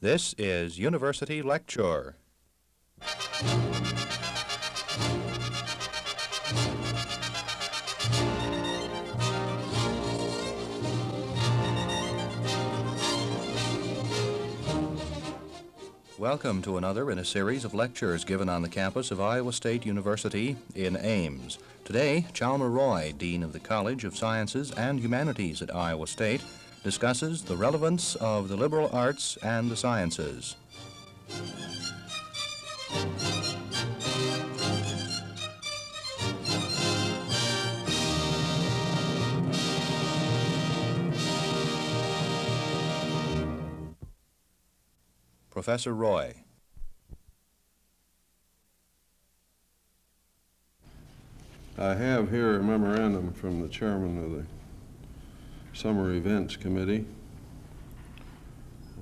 This is University Lecture. Welcome to another in a series of lectures given on the campus of Iowa State University in Ames. Today, Chalmer Roy, Dean of the College of Sciences and Humanities at Iowa State, discusses the relevance of the liberal arts and the sciences. Professor Roy. I have here a memorandum from the chairman of the Summer Events Committee,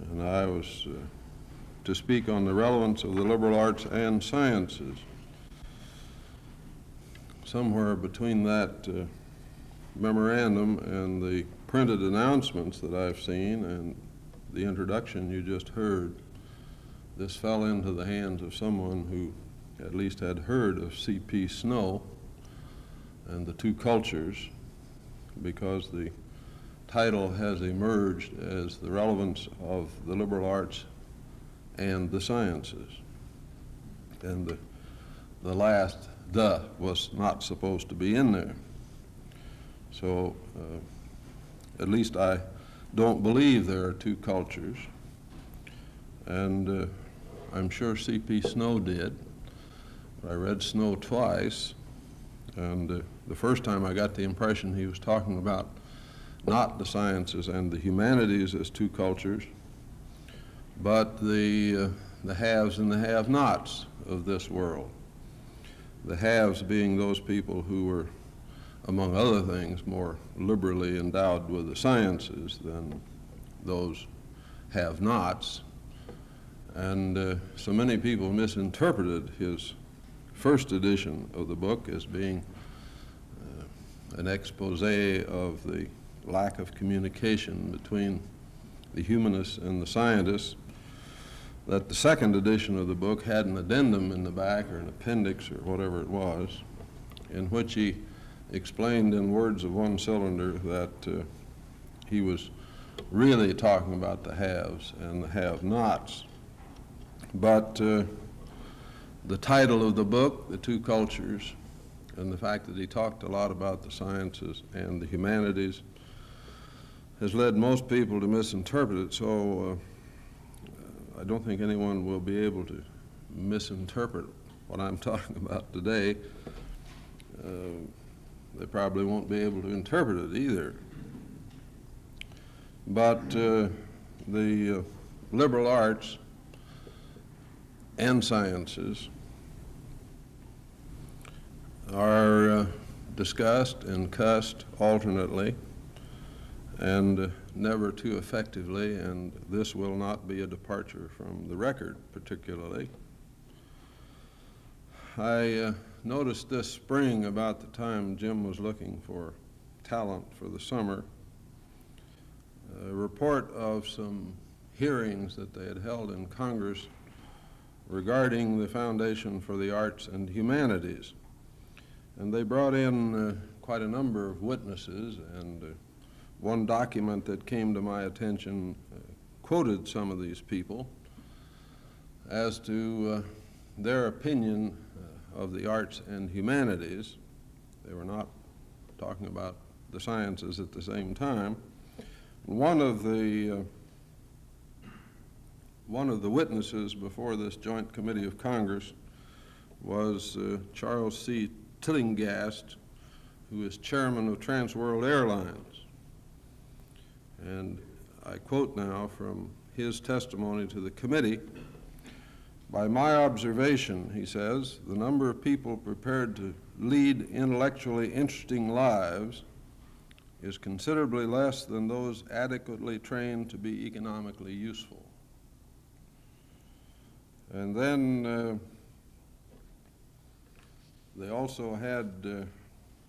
and I was to speak on the relevance of the liberal arts and sciences. Somewhere between that memorandum and the printed announcements that I've seen and the introduction you just heard, this fell into the hands of someone who at least had heard of C.P. Snow and the two cultures, because the title has emerged as the relevance of the liberal arts and the sciences. And the last "the" was not supposed to be in there. So at least I don't believe there are two cultures. And I'm sure C.P. Snow did. I read Snow twice, and the first time I got the impression he was talking about not the sciences and the humanities as two cultures, but the haves and the have-nots of this world. The haves being those people who were, among other things, more liberally endowed with the sciences than those have-nots. And so many people misinterpreted his first edition of the book as being an expose of the lack of communication between the humanists and the scientists, that the second edition of the book had an addendum in the back, or an appendix, or whatever it was, in which he explained in words of one cylinder that he was really talking about the haves and the have-nots. But the title of the book, The Two Cultures, and the fact that he talked a lot about the sciences and the humanities, has led most people to misinterpret it. So I don't think anyone will be able to misinterpret what I'm talking about today. They probably won't be able to interpret it either. But the liberal arts and sciences are discussed and cussed alternately, and never too effectively, and this will not be a departure from the record particularly. I noticed this spring, about the time Jim was looking for talent for the summer, a report of some hearings that they had held in Congress regarding the Foundation for the Arts and Humanities. And they brought in quite a number of witnesses, and one document that came to my attention quoted some of these people as to their opinion of the arts and humanities. They were not talking about the sciences at the same time. One of the witnesses before this Joint Committee of Congress was Charles C. Tillinghast, who is chairman of Trans World Airlines. And I quote now from his testimony to the committee. "By my observation," he says, "the number of people prepared to lead intellectually interesting lives is considerably less than those adequately trained to be economically useful." And then they also had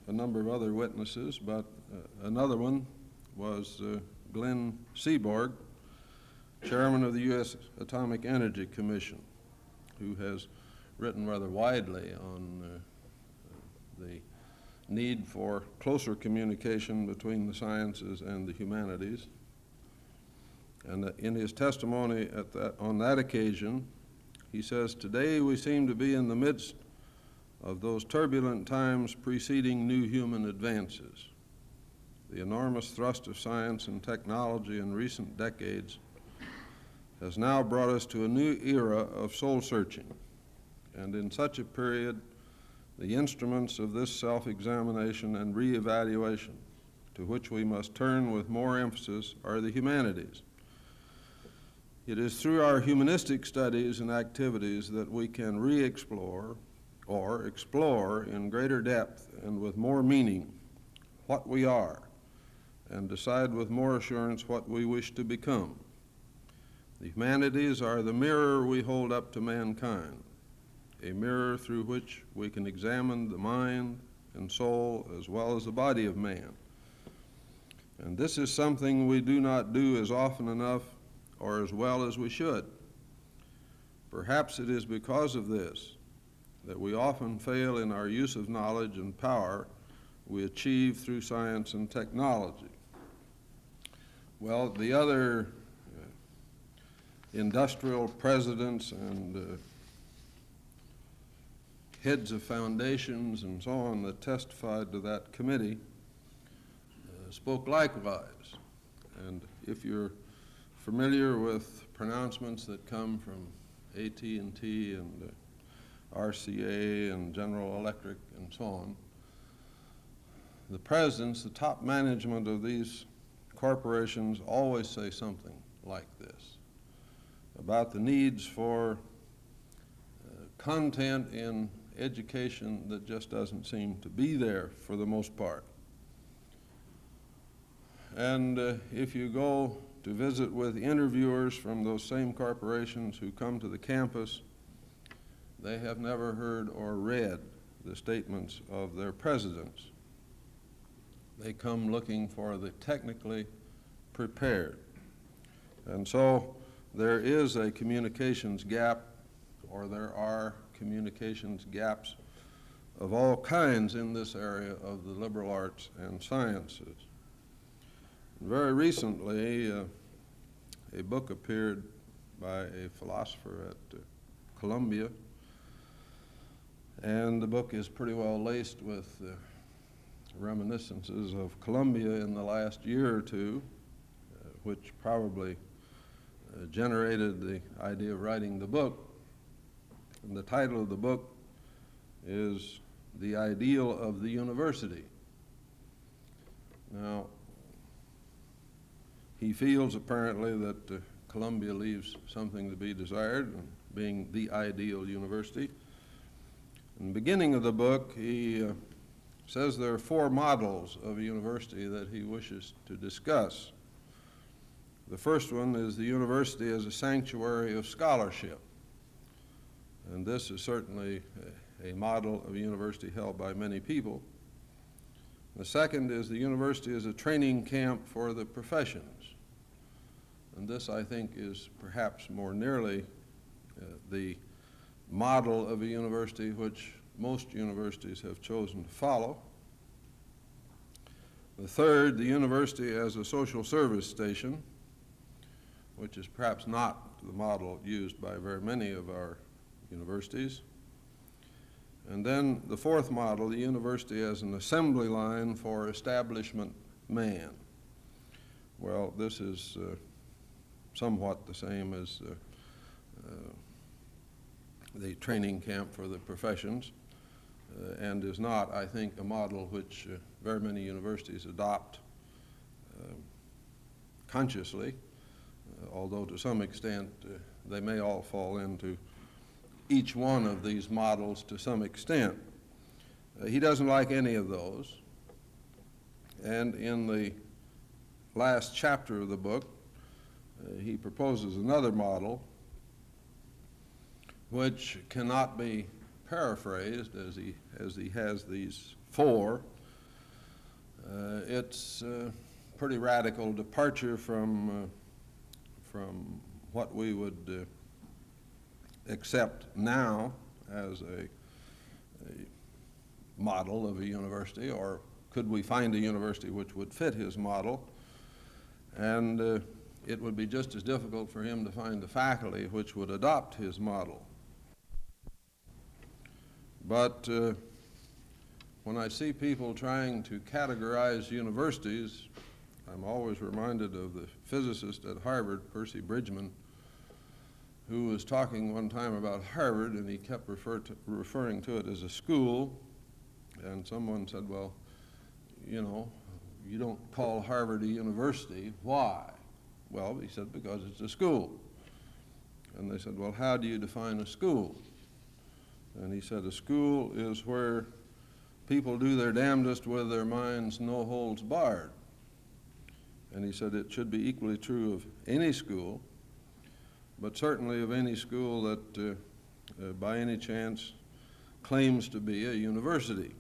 a number of other witnesses, but another one was Glenn Seaborg, chairman of the U.S. Atomic Energy Commission, who has written rather widely on the need for closer communication between the sciences and the humanities. And in his testimony on that occasion, he says, "Today we seem to be in the midst of those turbulent times preceding new human advances. The enormous thrust of science and technology in recent decades has now brought us to a new era of soul-searching, and in such a period, the instruments of this self-examination and re-evaluation to which we must turn with more emphasis are the humanities. It is through our humanistic studies and activities that we can re-explore or explore in greater depth and with more meaning what we are and decide with more assurance what we wish to become. The humanities are the mirror we hold up to mankind, a mirror through which we can examine the mind and soul as well as the body of man. And this is something we do not do as often enough or as well as we should. Perhaps it is because of this that we often fail in our use of knowledge and power we achieve through science and technology." Well, the other industrial presidents and heads of foundations and so on that testified to that committee spoke likewise. And if you're familiar with pronouncements that come from AT&T and RCA and General Electric and so on, the presidents, the top management of these corporations always say something like this about the needs for content in education that just doesn't seem to be there for the most part. And if you go to visit with interviewers from those same corporations who come to the campus, they have never heard or read the statements of their presidents. They come looking for the technically prepared. And so there is a communications gap, or there are communications gaps of all kinds in this area of the liberal arts and sciences. Very recently, a book appeared by a philosopher at Columbia, and the book is pretty well laced with reminiscences of Columbia in the last year or two, which probably generated the idea of writing the book. And the title of the book is The Ideal of the University. Now, he feels apparently that Columbia leaves something to be desired, being the ideal university. In the beginning of the book, he says there are 4 models of a university that he wishes to discuss. The first one is the university as a sanctuary of scholarship. And this is certainly a model of a university held by many people. The second is the university as a training camp for the professions. And this, I think, is perhaps more nearly the model of a university which most universities have chosen to follow. The third, the university as a social service station, which is perhaps not the model used by very many of our universities. And then the fourth model, the university as an assembly line for establishment man. Well, this is somewhat the same as the training camp for the professions, and is not, I think, a model which very many universities adopt consciously, although to some extent they may all fall into each one of these models to some extent. He doesn't like any of those, and in the last chapter of the book, he proposes another model which cannot be paraphrased as he has these 4. It's a pretty radical departure from what we would accept now as a model of a university, or could we find a university which would fit his model? And it would be just as difficult for him to find the faculty which would adopt his model. But when I see people trying to categorize universities, I'm always reminded of the physicist at Harvard, Percy Bridgman, who was talking one time about Harvard, and he kept referring to it as a school. And someone said, well, you know, you don't call Harvard a university. Why? Well, he said, because it's a school. And they said, well, how do you define a school? And he said, a school is where people do their damnedest with their minds, no holds barred. And he said it should be equally true of any school, but certainly of any school that by any chance claims to be a university.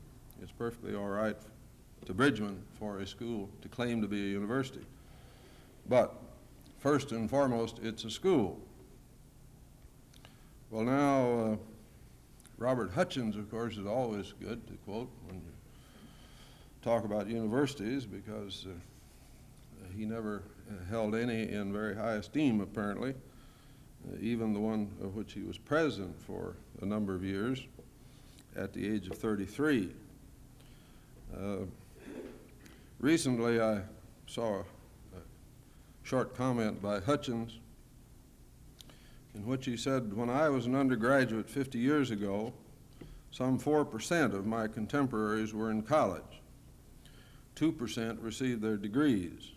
It's perfectly all right to Bridgman for a school to claim to be a university. But first and foremost, it's a school. Well, now, Robert Hutchins, of course, is always good to quote when you talk about universities, because he never held any in very high esteem, apparently, even the one of which he was president for a number of years at the age of 33. Recently, I saw a short comment by Hutchins in which he said, when I was an undergraduate 50 years ago, some 4% of my contemporaries were in college. 2% received their degrees.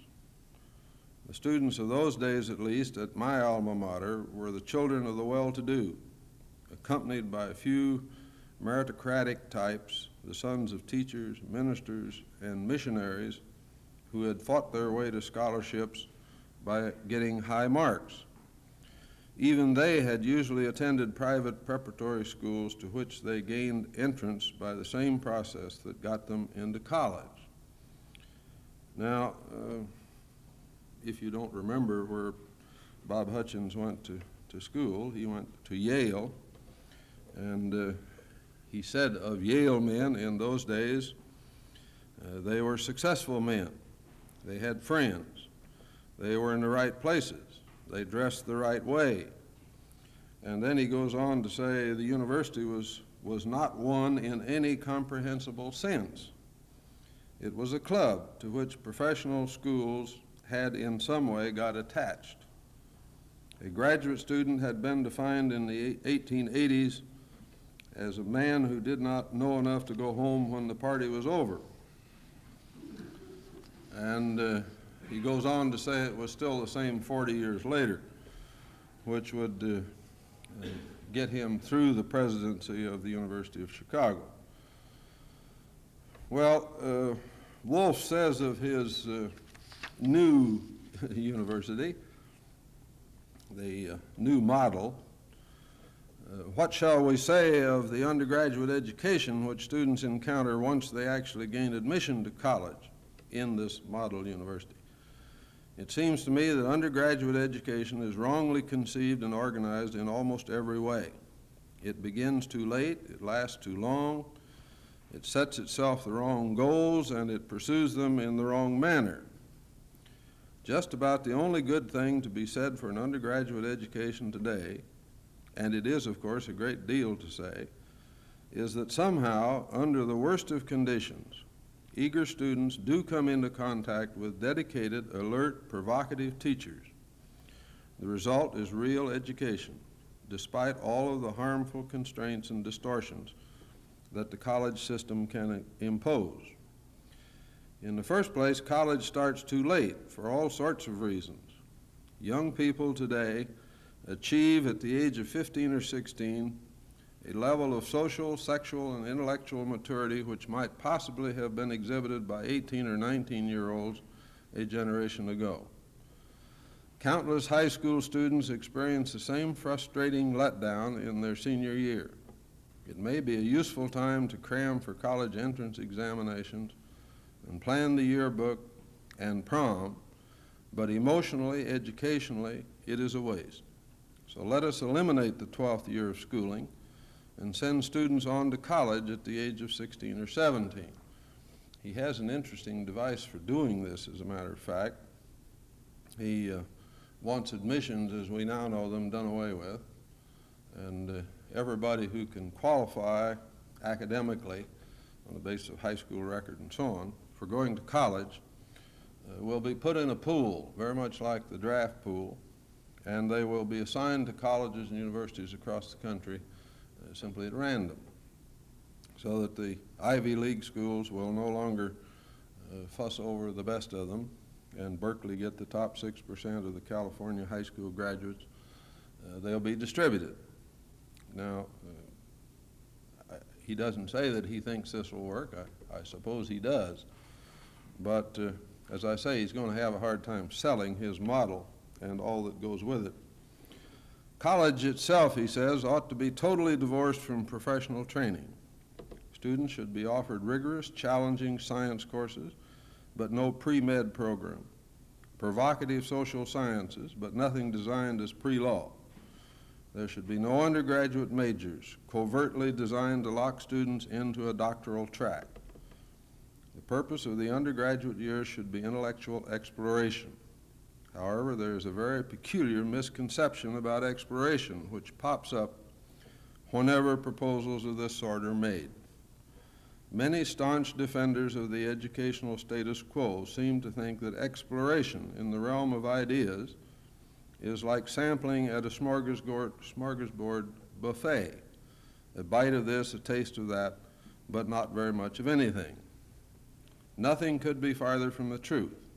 The students of those days, at least, at my alma mater, were the children of the well-to-do, accompanied by a few meritocratic types, the sons of teachers, ministers, and missionaries who had fought their way to scholarships by getting high marks. Even they had usually attended private preparatory schools to which they gained entrance by the same process that got them into college. Now, if you don't remember where Bob Hutchins went to school, he went to Yale, and he said of Yale men in those days, they were successful men. They had friends. They were in the right places. They dressed the right way. And then he goes on to say the university was not one in any comprehensible sense. It was a club to which professional schools had in some way got attached. A graduate student had been defined in the 1880s as a man who did not know enough to go home when the party was over. And he goes on to say it was still the same 40 years later, which would get him through the presidency of the University of Chicago. Well, Wolf says of his new university, the new model, what shall we say of the undergraduate education which students encounter once they actually gain admission to college in this model university? It seems to me that undergraduate education is wrongly conceived and organized in almost every way. It begins too late, it lasts too long, it sets itself the wrong goals, and it pursues them in the wrong manner. Just about the only good thing to be said for an undergraduate education today, and it is, of course, a great deal to say, is that somehow, under the worst of conditions, eager students do come into contact with dedicated, alert, provocative teachers. The result is real education, despite all of the harmful constraints and distortions that the college system can impose. In the first place, college starts too late for all sorts of reasons. Young people today achieve at the age of 15 or 16 a level of social, sexual, and intellectual maturity which might possibly have been exhibited by 18 or 19-year-olds a generation ago. Countless high school students experience the same frustrating letdown in their senior year. It may be a useful time to cram for college entrance examinations and plan the yearbook and prom, but emotionally, educationally, it is a waste. So let us eliminate the 12th year of schooling and send students on to college at the age of 16 or 17. He has an interesting device for doing this, as a matter of fact. He wants admissions, as we now know them, done away with, and everybody who can qualify academically on the basis of high school record and so on for going to college will be put in a pool, very much like the draft pool, and they will be assigned to colleges and universities across the country simply at random, so that the Ivy League schools will no longer fuss over the best of them, and Berkeley get the top 6% of the California high school graduates. They'll be distributed. Now, he doesn't say that he thinks this will work. I suppose he does. But as I say, he's going to have a hard time selling his model and all that goes with it. College itself, he says, ought to be totally divorced from professional training. Students should be offered rigorous, challenging science courses, but no pre-med program. Provocative social sciences, but nothing designed as pre-law. There should be no undergraduate majors covertly designed to lock students into a doctoral track. The purpose of the undergraduate years should be intellectual exploration. However, there is a very peculiar misconception about exploration which pops up whenever proposals of this sort are made. Many staunch defenders of the educational status quo seem to think that exploration in the realm of ideas is like sampling at a smorgasbord buffet. A bite of this, a taste of that, but not very much of anything. Nothing could be farther from the truth.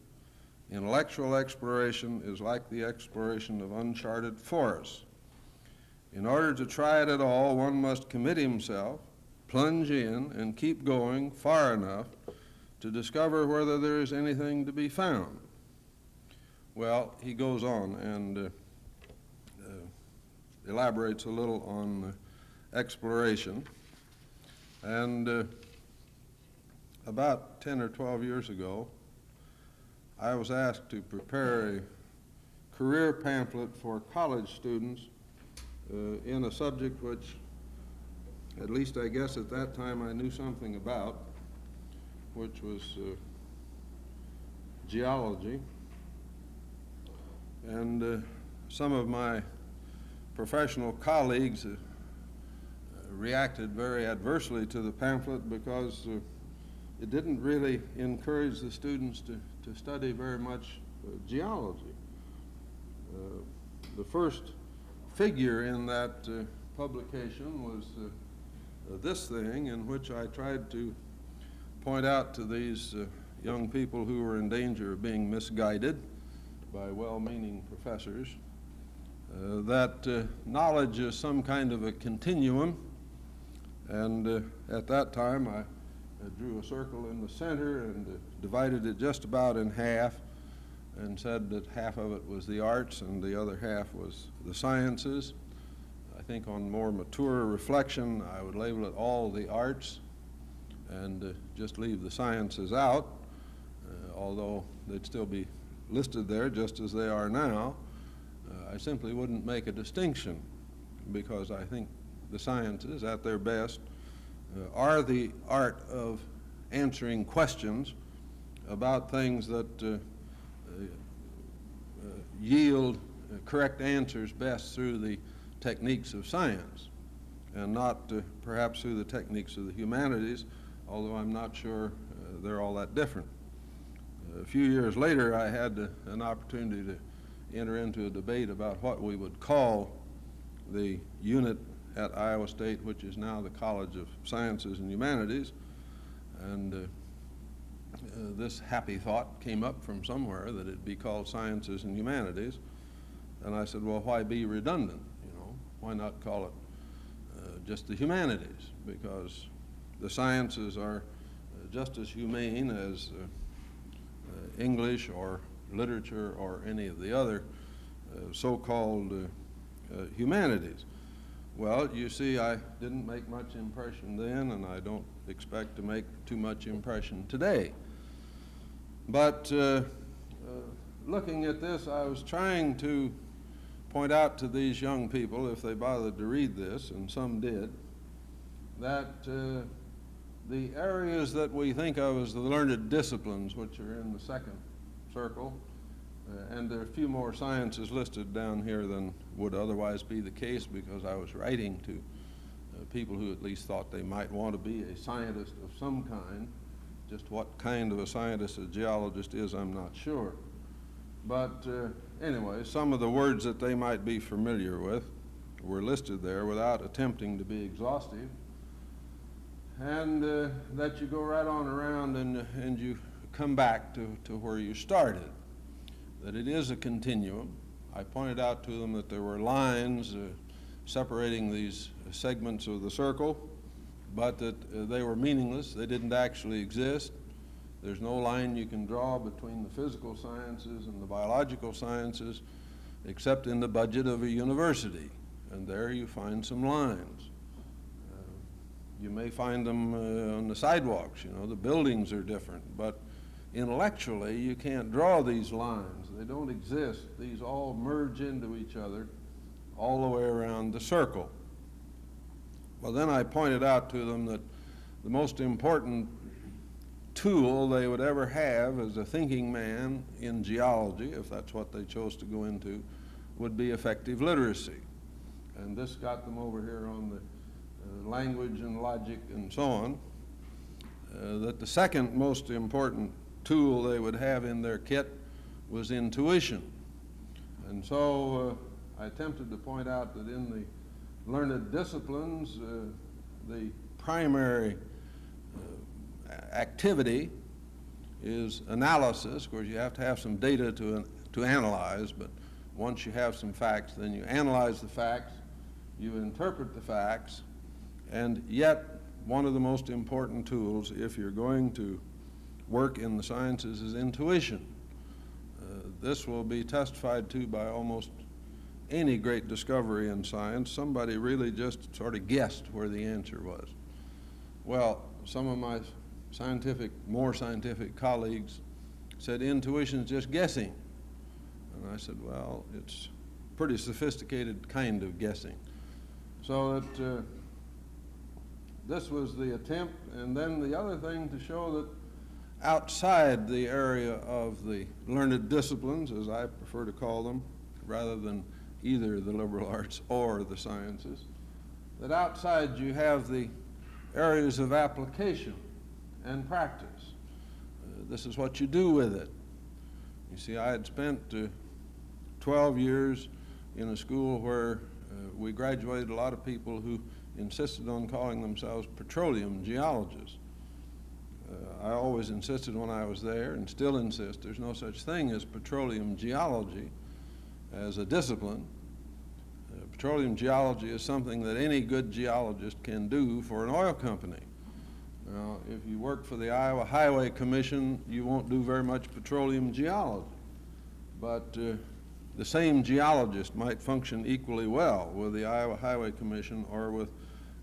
Intellectual exploration is like the exploration of uncharted forests. In order to try it at all, one must commit himself, plunge in, and keep going far enough to discover whether there is anything to be found. Well, he goes on and elaborates a little on exploration. And about 10 or 12 years ago, I was asked to prepare a career pamphlet for college students in a subject which, at least I guess at that time, I knew something about, which was geology. And some of my professional colleagues reacted very adversely to the pamphlet because it didn't really encourage the students to study very much geology. The first figure in that publication was this thing, in which I tried to point out to these young people who were in danger of being misguided by well-meaning professors that knowledge is some kind of a continuum, and at that time I drew a circle in the center and divided it just about in half and said that half of it was the arts and the other half was the sciences. I think on more mature reflection I would label it all the arts and just leave the sciences out, although they'd still be listed there just as they are now. I simply wouldn't make a distinction because I think the sciences at their best are the art of answering questions about things that yield correct answers best through the techniques of science and not perhaps through the techniques of the humanities, although I'm not sure they're all that different. A few years later, I had an opportunity to enter into a debate about what we would call the unit at Iowa State, which is now the College of Sciences and Humanities, and this happy thought came up from somewhere that it be called Sciences and Humanities, and I said, well, why be redundant? Why not call it just the humanities? Because the sciences are just as humane as English or literature or any of the other so-called humanities. Well, you see, I didn't make much impression then, and I don't expect to make too much impression today. But looking at this, I was trying to point out to these young people, if they bothered to read this, and some did, that the areas that we think of as the learned disciplines, which are in the second circle, and there are a few more sciences listed down here than would otherwise be the case, because I was writing to people who at least thought they might want to be a scientist of some kind. Just what kind of a scientist a geologist is, I'm not sure. But anyway, some of the words that they might be familiar with were listed there without attempting to be exhaustive. And that you go right on around and you come back to where you started, that it is a continuum. I pointed out to them that there were lines separating these segments of the circle, but that they were meaningless. They didn't actually exist. There's no line you can draw between the physical sciences and the biological sciences except in the budget of a university, and there you find some lines. You may find them on the sidewalks, you know, the buildings are different, but intellectually you can't draw these lines. They don't exist. These all merge into each other all the way around the circle. Well, then I pointed out to them that the most important tool they would ever have as a thinking man in geology, if that's what they chose to go into, would be effective literacy. And this got them over here on the language and logic and so on. That the second most important tool they would have in their kit was intuition. And so I attempted to point out that in the learned disciplines, the primary activity is analysis. Of course, you have to have some data to analyze, but once you have some facts, then you analyze the facts, you interpret the facts, and yet one of the most important tools, if you're going to work in the sciences, is intuition. This will be testified to by almost any great discovery in science. Somebody really just sort of guessed where the answer was. Well, some of my more scientific colleagues said intuition is just guessing. And I said, well, it's a pretty sophisticated kind of guessing. So that this was the attempt, and then the other thing to show that outside the area of the learned disciplines, as I prefer to call them, rather than either the liberal arts or the sciences, that outside you have the areas of application and practice. This is what you do with it. You see, I had spent 12 years in a school where we graduated a lot of people who insisted on calling themselves petroleum geologists. I always insisted when I was there, and still insist, there's no such thing as petroleum geology as a discipline. Petroleum geology is something that any good geologist can do for an oil company. Now, if you work for the Iowa Highway Commission, you won't do very much petroleum geology. But the same geologist might function equally well with the Iowa Highway Commission or with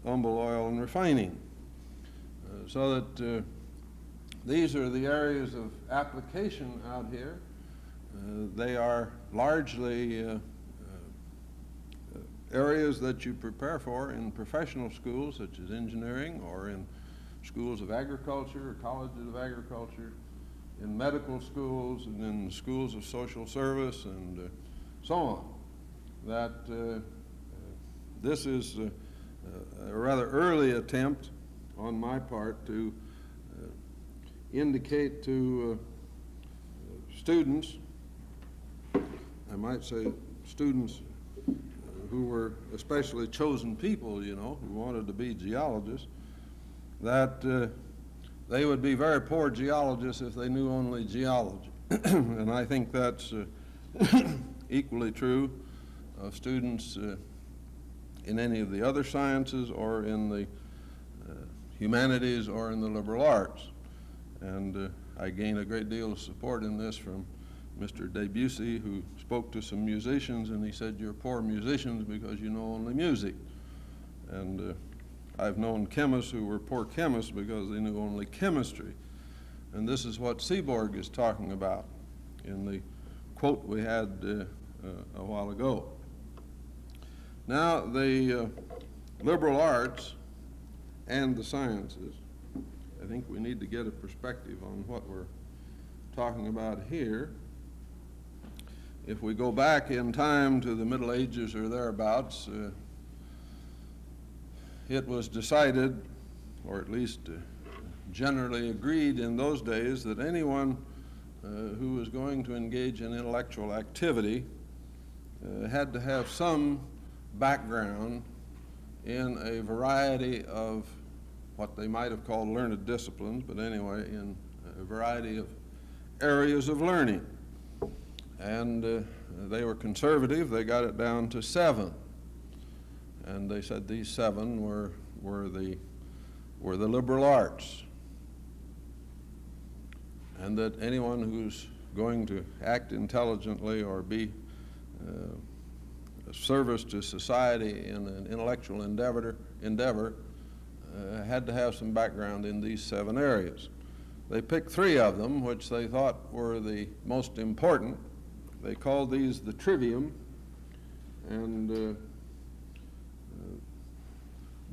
Humboldt Oil and Refining. So that these are the areas of application out here. They are largely areas that you prepare for in professional schools such as engineering, or in schools of agriculture or colleges of agriculture, in medical schools and in schools of social service and so on. That this is a rather early attempt on my part to indicate to students, I might say students who were especially chosen people, you know, who wanted to be geologists, that they would be very poor geologists if they knew only geology. And I think that's equally true of students in any of the other sciences or in the humanities or in the liberal arts. And I gain a great deal of support in this from Mr. Debussy, who spoke to some musicians, and he said, you're poor musicians because you know only music. And I've known chemists who were poor chemists because they knew only chemistry. And this is what Seaborg is talking about in the quote we had a while ago. Now, the liberal arts and the sciences, I think we need to get a perspective on what we're talking about here. If we go back in time to the Middle Ages or thereabouts, it was decided, or at least generally agreed in those days, that anyone who was going to engage in intellectual activity had to have some background in a variety of what they might have called learned disciplines, but anyway, in a variety of areas of learning. And they were conservative. They got it down to 7. And they said these 7 were the liberal arts. And that anyone who's going to act intelligently or be of service to society in an intellectual endeavor had to have some background in these 7 areas. They picked 3 of them, which they thought were the most important. They called these the trivium, and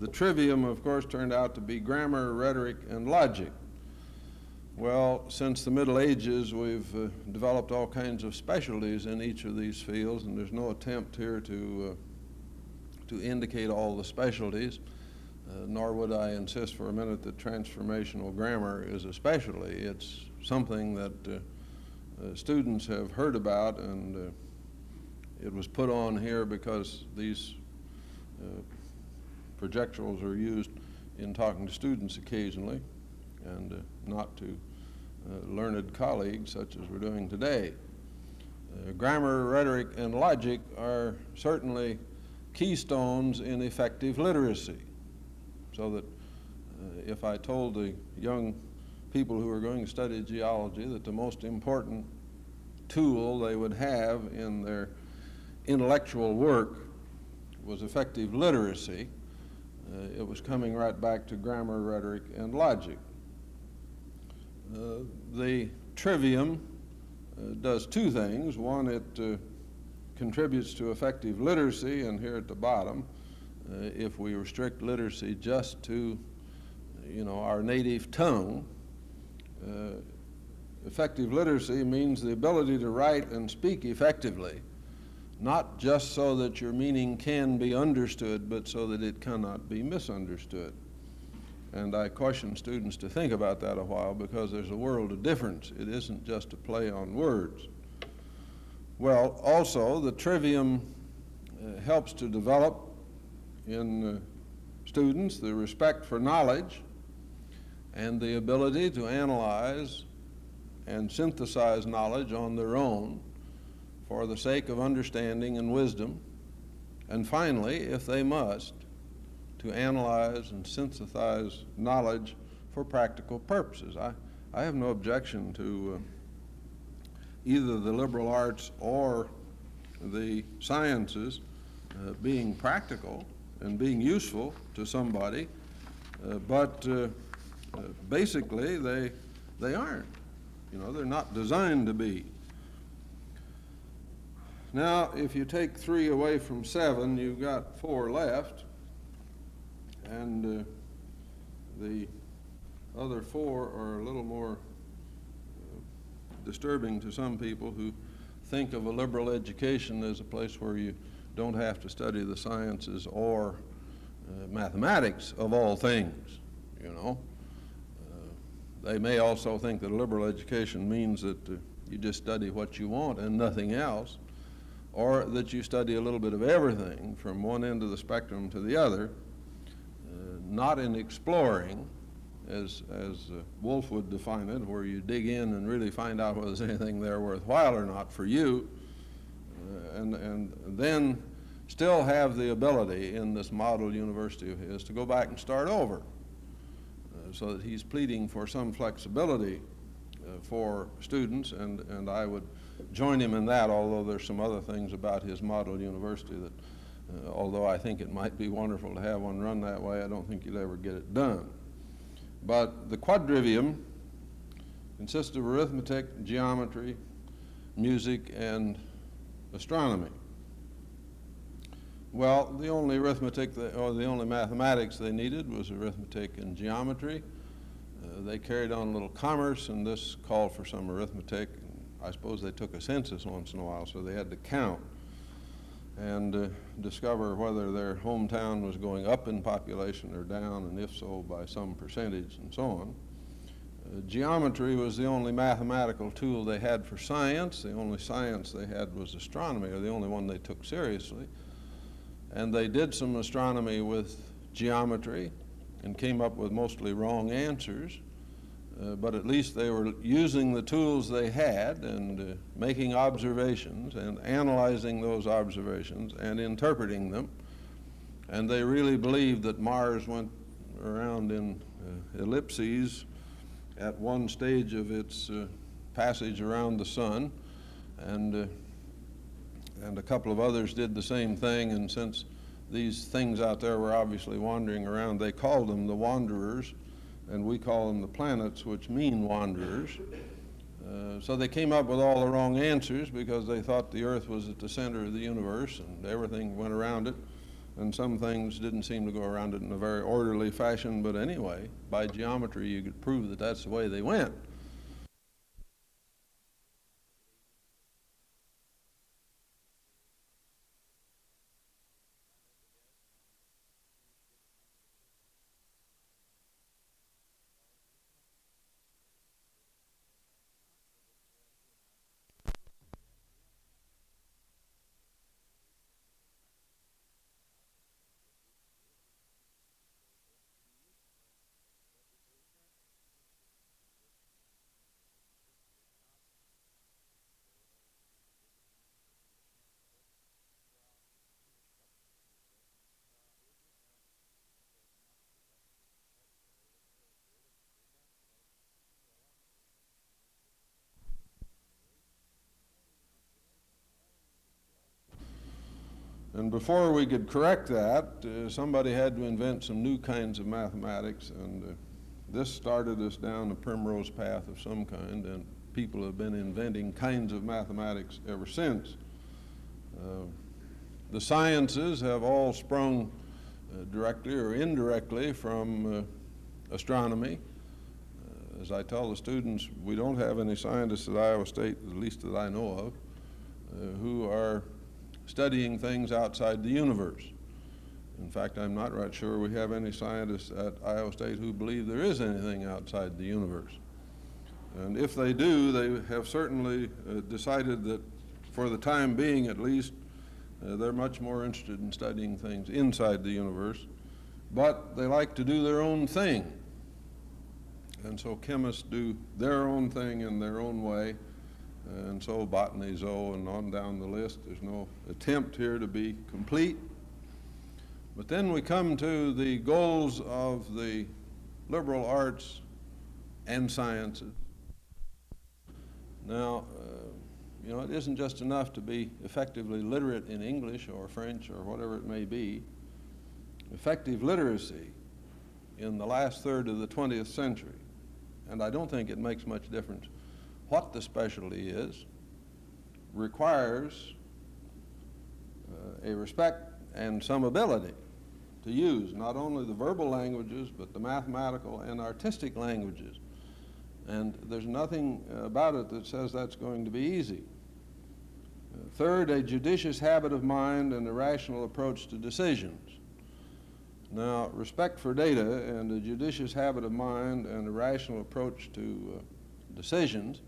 the trivium, of course, turned out to be grammar, rhetoric, and logic. Well, since the Middle Ages, we've developed all kinds of specialties in each of these fields, and there's no attempt here to indicate all the specialties, nor would I insist for a minute that transformational grammar is a specialty. It's something that students have heard about, and it was put on here because these projectiles are used in talking to students occasionally, and not to learned colleagues such as we're doing today. Grammar, rhetoric, and logic are certainly keystones in effective literacy, so that if I told the young people who are going to study geology that the most important tool they would have in their intellectual work was effective literacy, it was coming right back to grammar, rhetoric, and logic. The trivium does 2 things. One, it contributes to effective literacy, and here at the bottom, if we restrict literacy just to, our native tongue, effective literacy means the ability to write and speak effectively, not just so that your meaning can be understood, but so that it cannot be misunderstood. And I caution students to think about that a while, because there's a world of difference. It isn't just a play on words. Well, also, the trivium helps to develop in students the respect for knowledge and the ability to analyze and synthesize knowledge on their own for the sake of understanding and wisdom, and finally, if they must, to analyze and synthesize knowledge for practical purposes. I have no objection to either the liberal arts or the sciences being practical and being useful to somebody, but basically they aren't. They're not designed to be. Now, if you take 3 away from 7, you've got 4 left. And the other 4 are a little more disturbing to some people who think of a liberal education as a place where you don't have to study the sciences or mathematics, of all things, They may also think that a liberal education means that you just study what you want and nothing else, or that you study a little bit of everything from one end of the spectrum to the other, not in exploring, as Wolf would define it, where you dig in and really find out whether there's anything there worthwhile or not for you, and then still have the ability in this model university of his to go back and start over, so that he's pleading for some flexibility for students, and I would join him in that, although there's some other things about his model university that although I think it might be wonderful to have one run that way, I don't think you'll ever get it done. But the quadrivium consists of arithmetic, geometry, music, and astronomy. Well, the only arithmetic or the only mathematics they needed was arithmetic and geometry. They carried on a little commerce, and this called for some arithmetic. I suppose they took a census once in a while, so they had to count and discover whether their hometown was going up in population or down, and if so, by some percentage, and so on. Geometry was the only mathematical tool they had for science. The only science they had was astronomy, or the only one they took seriously. And they did some astronomy with geometry and came up with mostly wrong answers. But at least they were using the tools they had and making observations and analyzing those observations and interpreting them. And they really believed that Mars went around in ellipses at one stage of its passage around the sun, and a couple of others did the same thing. And since these things out there were obviously wandering around, they called them the wanderers, and we call them the planets, which mean wanderers. So they came up with all the wrong answers because they thought the Earth was at the center of the universe and everything went around it, and some things didn't seem to go around it in a very orderly fashion. But anyway, by geometry you could prove that that's the way they went. And before we could correct that, somebody had to invent some new kinds of mathematics, and this started us down a primrose path of some kind, and people have been inventing kinds of mathematics ever since. The sciences have all sprung directly or indirectly from astronomy. As I tell the students, we don't have any scientists at Iowa State, at least that I know of, who are studying things outside the universe. In fact, I'm not right sure we have any scientists at Iowa State who believe there is anything outside the universe. And if they do, they have certainly decided that, for the time being at least, they're much more interested in studying things inside the universe. But they like to do their own thing. And so chemists do their own thing in their own way. And so botany, zoo, and on down the list. There's no attempt here to be complete. But then we come to the goals of the liberal arts and sciences. Now, you know, it isn't just enough to be effectively literate in English or French or whatever it may be. Effective literacy in the last third of the 20th century, and I don't think it makes much difference what the specialty is, requires a respect and some ability to use not only the verbal languages, but the mathematical and artistic languages. And there's nothing about it that says that's going to be easy. Third, a judicious habit of mind and a rational approach to decisions. Now, respect for data and a judicious habit of mind and a rational approach to decisions,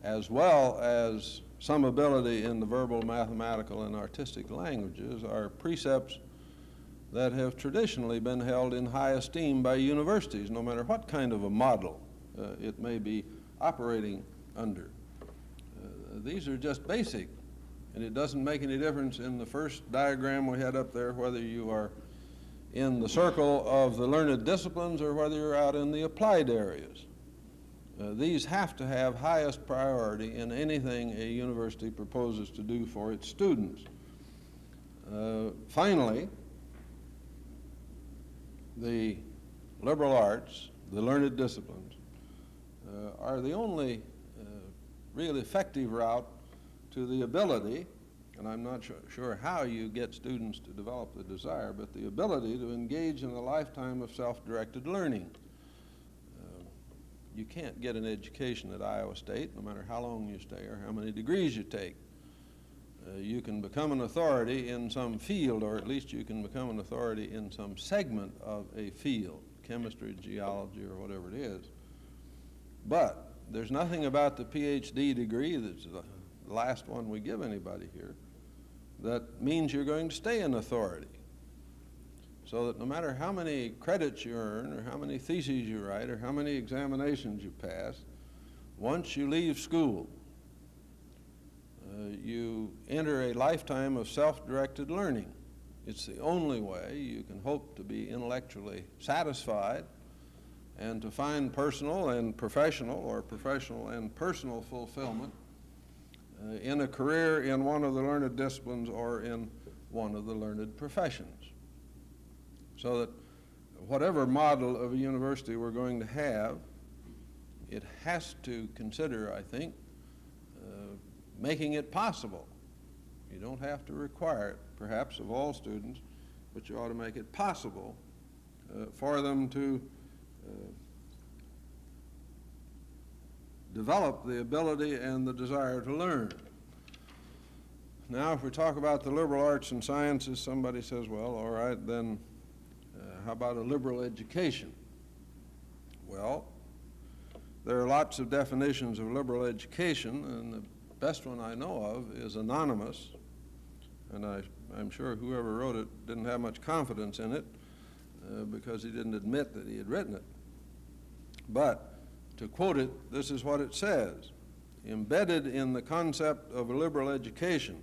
as well as some ability in the verbal, mathematical, and artistic languages, are precepts that have traditionally been held in high esteem by universities, no matter what kind of a model it may be operating under. These are just basic, and it doesn't make any difference in the first diagram we had up there whether you are in the circle of the learned disciplines or whether you're out in the applied areas. These have to have highest priority in anything a university proposes to do for its students. Finally, the liberal arts, the learned disciplines, are the only real effective route to the ability and I'm not sure how you get students to develop the desire, but the ability to engage in a lifetime of self-directed learning. You can't get an education at Iowa State, no matter how long you stay or how many degrees you take. You can become an authority in some field, or at least you can become an authority in some segment of a field, chemistry, geology, or whatever it is. But there's nothing about the PhD degree, that's the last one we give anybody here, that means you're going to stay an authority. So that no matter how many credits you earn, or how many theses you write, or how many examinations you pass, once you leave school, you enter a lifetime of self-directed learning. It's the only way you can hope to be intellectually satisfied and to find personal and professional, or professional and personal fulfillment in a career in one of the learned disciplines or in one of the learned professions. So that whatever model of a university we're going to have, it has to consider, I think, making it possible. You don't have to require it, perhaps, of all students, but you ought to make it possible for them to develop the ability and the desire to learn. Now, if we talk about the liberal arts and sciences, somebody says, well, all right, then how about a liberal education? Well, there are lots of definitions of liberal education, and the best one I know of is anonymous, and I'm sure whoever wrote it didn't have much confidence in it because he didn't admit that he had written it. But to quote it, this is what it says: embedded in the concept of a liberal education,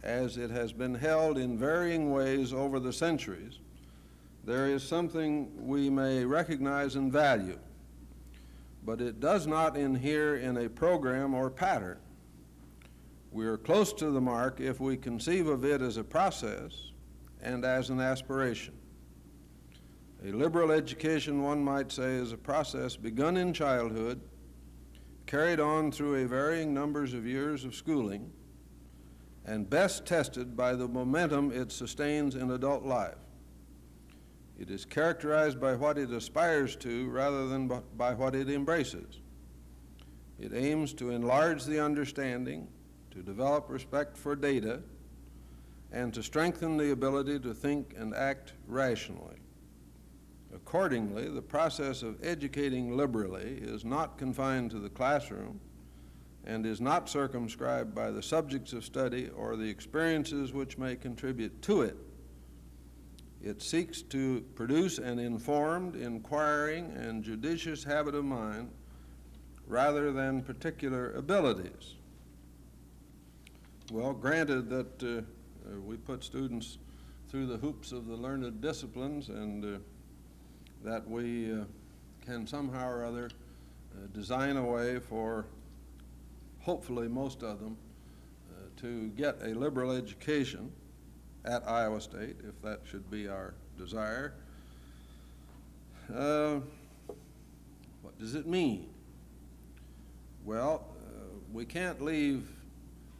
as it has been held in varying ways over the centuries, there is something we may recognize and value, but it does not inhere in a program or pattern. We are close to the mark if we conceive of it as a process and as an aspiration. A liberal education, one might say, is a process begun in childhood, carried on through a varying numbers of years of schooling, and best tested by the momentum it sustains in adult life. It is characterized by what it aspires to rather than by what it embraces. It aims to enlarge the understanding, to develop respect for data, and to strengthen the ability to think and act rationally. Accordingly, the process of educating liberally is not confined to the classroom and is not circumscribed by the subjects of study or the experiences which may contribute to it. It seeks to produce an informed, inquiring, and judicious habit of mind rather than particular abilities. Well, granted that we put students through the hoops of the learned disciplines and that we can somehow or other design a way for, hopefully most of them, to get a liberal education at Iowa State, if that should be our desire. What does it mean? Well, we can't leave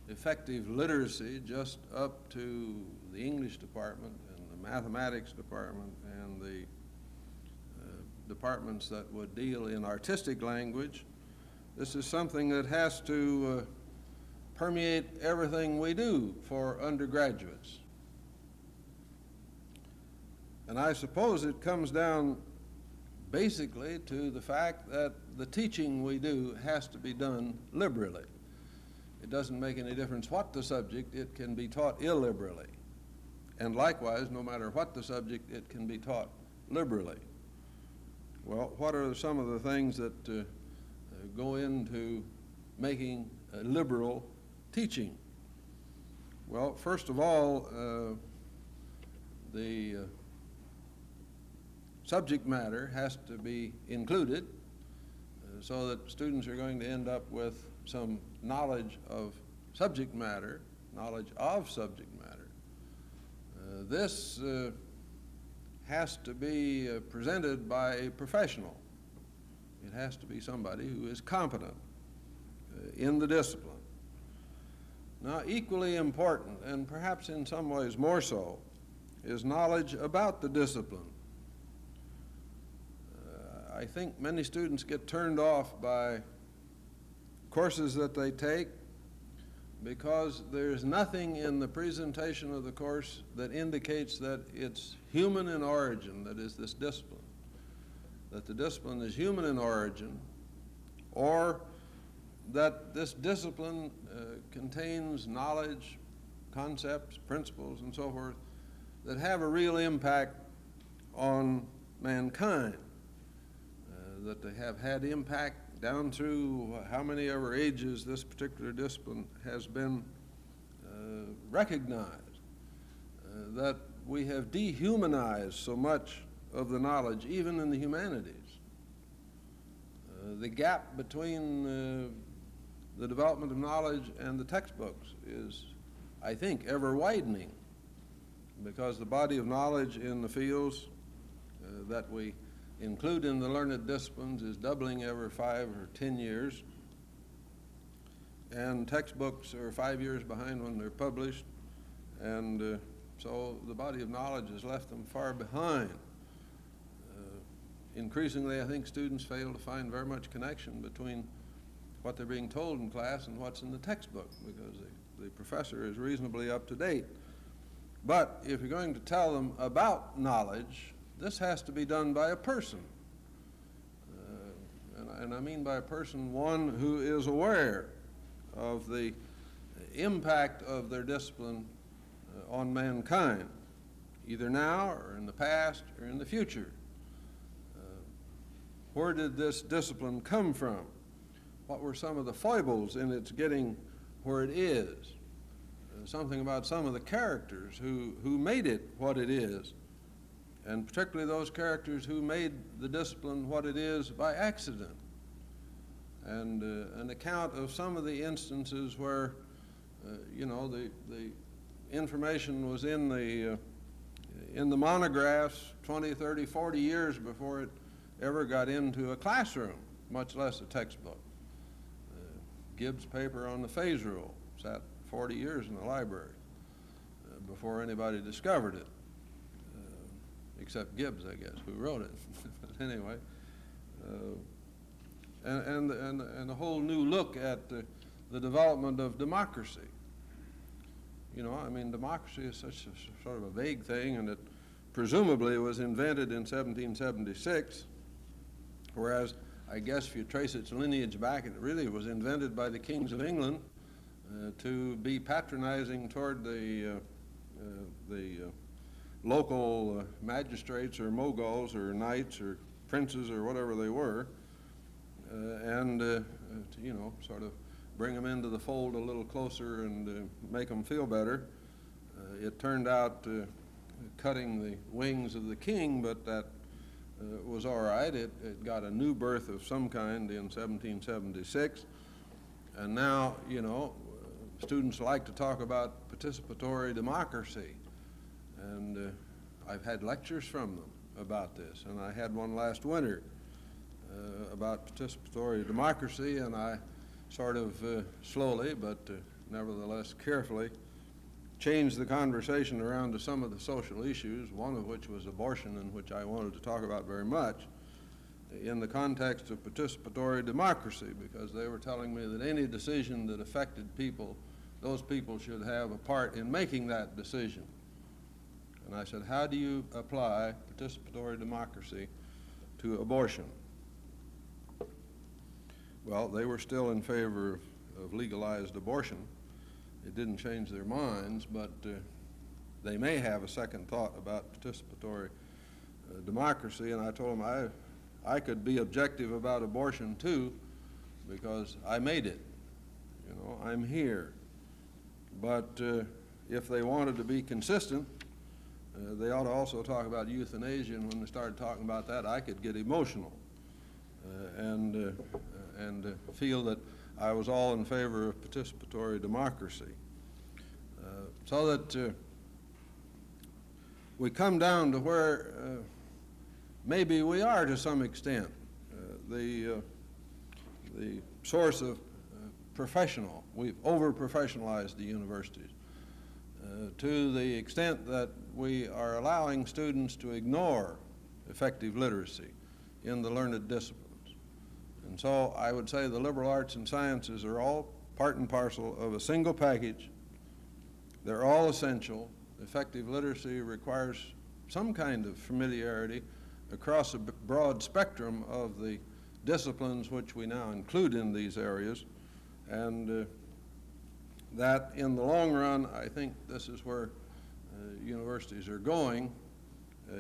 effective literacy just up to the English department and the mathematics department and the departments that would deal in artistic language. This is something that has to permeate everything we do for undergraduates. And I suppose it comes down basically to the fact that the teaching we do has to be done liberally. It doesn't make any difference what the subject, it can be taught illiberally. And likewise, no matter what the subject, it can be taught liberally. Well, what are some of the things that go into making a liberal teaching? Well, first of all, the subject matter has to be included so that students are going to end up with some knowledge of subject matter, knowledge of subject matter. This has to be presented by a professional. It has to be somebody who is competent in the discipline. Now, equally important, and perhaps in some ways more so, is knowledge about the discipline. I think many students get turned off by courses that they take because there's nothing in the presentation of the course that indicates that it's human in origin, that is, this discipline, that the discipline is human in origin, or that this discipline contains knowledge, concepts, principles, and so forth that have a real impact on mankind, that they have had impact down through how many ever ages this particular discipline has been recognized, that we have dehumanized so much of the knowledge, even in the humanities. The gap between the development of knowledge and the textbooks is, I think, ever widening, because the body of knowledge in the fields that we include in the learned disciplines is doubling every 5 or 10 years, and textbooks are 5 years behind when they're published, and so the body of knowledge has left them far behind. Increasingly, I think students fail to find very much connection between what they're being told in class and what's in the textbook, because the professor is reasonably up to date. But if you're going to tell them about knowledge, this has to be done by a person. And I mean by a person, one who is aware of the impact of their discipline on mankind, either now or in the past or in the future. Where did this discipline come from? What were some of the foibles in its getting where it is? Something about some of the characters who made it what it is, and particularly those characters who made the discipline what it is by accident. And an account of some of the instances where, the information was in the monographs 20, 30, 40 years before it ever got into a classroom, much less a textbook. Gibbs' paper on the phase rule sat 40 years in the library before anybody discovered it, except Gibbs, I guess, who wrote it. But anyway, and a whole new look at the development of democracy. Democracy is such a sort of a vague thing, and it presumably was invented in 1776, whereas I guess if you trace its lineage back, it really was invented by the kings of England to be patronizing toward the local magistrates or moguls or knights or princes or whatever they were, and to, sort of bring them into the fold a little closer and make them feel better. It turned out cutting the wings of the king, but that was all right. It got a new birth of some kind in 1776, and now, students like to talk about participatory democracy, and I've had lectures from them about this, and I had one last winter about participatory democracy, and I sort of slowly, but nevertheless carefully, changed the conversation around to some of the social issues, one of which was abortion, and which I wanted to talk about very much, in the context of participatory democracy, because they were telling me that any decision that affected people, those people should have a part in making that decision. And I said, how do you apply participatory democracy to abortion? Well, they were still in favor of legalized abortion. It didn't change their minds, but they may have a second thought about participatory democracy, and I told them I could be objective about abortion too, because I made it. I'm here. But if they wanted to be consistent, they ought to also talk about euthanasia, and when they started talking about that, I could get emotional and feel that I was all in favor of participatory democracy. So that we come down to where maybe we are to some extent the source of professional. We've over-professionalized the universities to the extent that we are allowing students to ignore effective literacy in the learned disciplines. And so I would say the liberal arts and sciences are all part and parcel of a single package. They're all essential. Effective literacy requires some kind of familiarity across a broad spectrum of the disciplines which we now include in these areas. And that in the long run, I think this is where universities are going.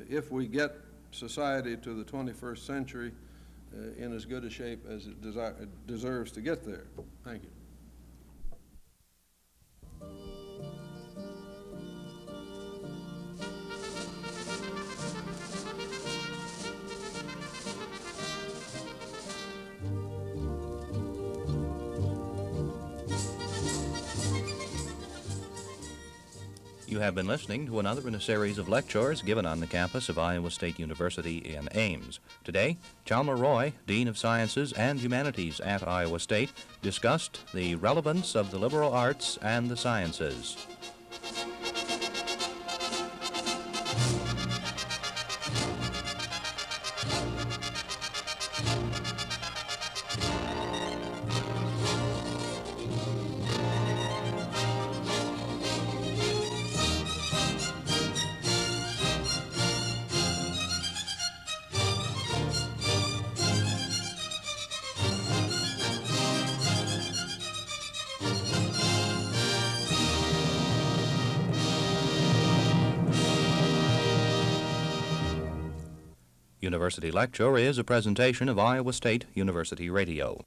If we get society to the 21st century in as good a shape as it deserves to get there. Thank you. You have been listening to another in a series of lectures given on the campus of Iowa State University in Ames. Today, Chalmer Roy, Dean of Sciences and Humanities at Iowa State, discussed the relevance of the liberal arts and the sciences. University Lecture is a presentation of Iowa State University Radio.